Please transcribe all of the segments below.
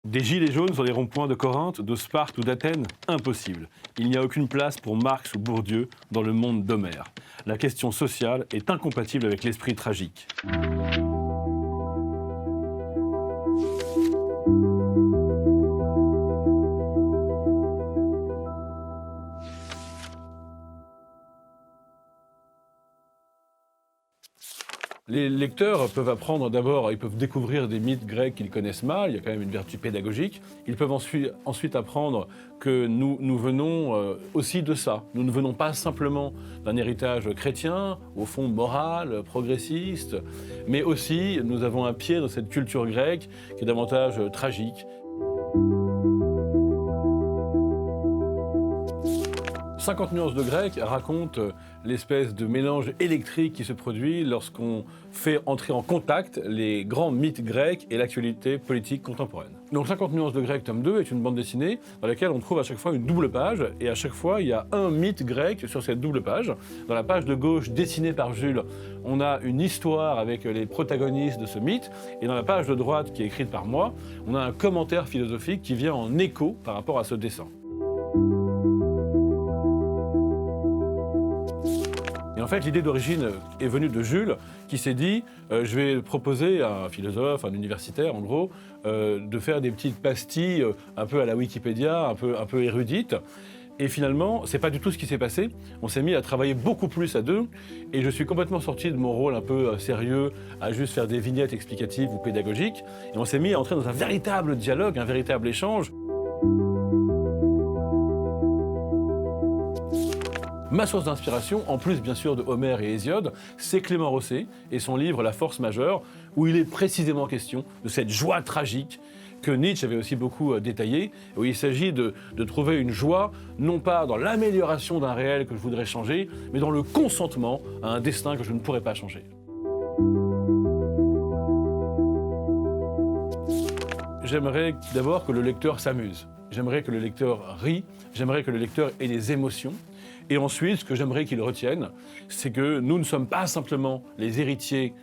Des gilets jaunes sur les ronds-points de Corinthe, de Sparte ou d'Athènes? Impossible. Il n'y a aucune place pour Marx ou Bourdieu dans le monde d'Homère. La question sociale est incompatible avec l'esprit tragique. Les lecteurs peuvent apprendre d'abord, ils peuvent découvrir des mythes grecs qu'ils connaissent mal, il y a quand même une vertu pédagogique. Ils peuvent ensuite apprendre que nous venons aussi de ça. Nous ne venons pas simplement d'un héritage chrétien, au fond moral, progressiste, mais aussi nous avons un pied dans cette culture grecque qui est davantage tragique. 50 nuances de grec raconte l'espèce de mélange électrique qui se produit lorsqu'on fait entrer en contact les grands mythes grecs et l'actualité politique contemporaine. Donc 50 nuances de grec, tome 2, est une bande dessinée dans laquelle on trouve à chaque fois une double page, et à chaque fois il y a un mythe grec sur cette double page. Dans la page de gauche, dessinée par Jules, on a une histoire avec les protagonistes de ce mythe, et dans la page de droite, qui est écrite par moi, on a un commentaire philosophique qui vient en écho par rapport à ce dessin. Et en fait, l'idée d'origine est venue de Jules, qui s'est dit je vais proposer à un philosophe, un universitaire en gros, de faire des petites pastilles un peu à la Wikipédia, un peu érudites. Et finalement, c'est pas du tout ce qui s'est passé. On s'est mis à travailler beaucoup plus à deux, et je suis complètement sorti de mon rôle un peu sérieux, à juste faire des vignettes explicatives ou pédagogiques, et on s'est mis à entrer dans un véritable dialogue, un véritable échange. Ma source d'inspiration, en plus bien sûr de Homère et Hésiode, c'est Clément Rosset et son livre La force majeure, où il est précisément question de cette joie tragique que Nietzsche avait aussi beaucoup détaillée, où il s'agit de trouver une joie, non pas dans l'amélioration d'un réel que je voudrais changer, mais dans le consentement à un destin que je ne pourrais pas changer. J'aimerais d'abord que le lecteur s'amuse. J'aimerais que le lecteur rie, j'aimerais que le lecteur ait des émotions. Et ensuite, ce que j'aimerais qu'il retienne, c'est que nous ne sommes pas simplement les héritiers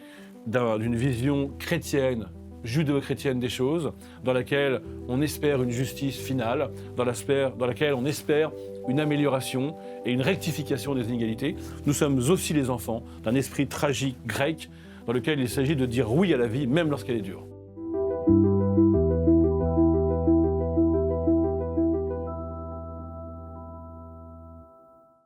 d'une vision chrétienne, judéo-chrétienne des choses, dans laquelle on espère une justice finale, dans laquelle on espère une amélioration et une rectification des inégalités. Nous sommes aussi les enfants d'un esprit tragique grec, dans lequel il s'agit de dire oui à la vie, même lorsqu'elle est dure.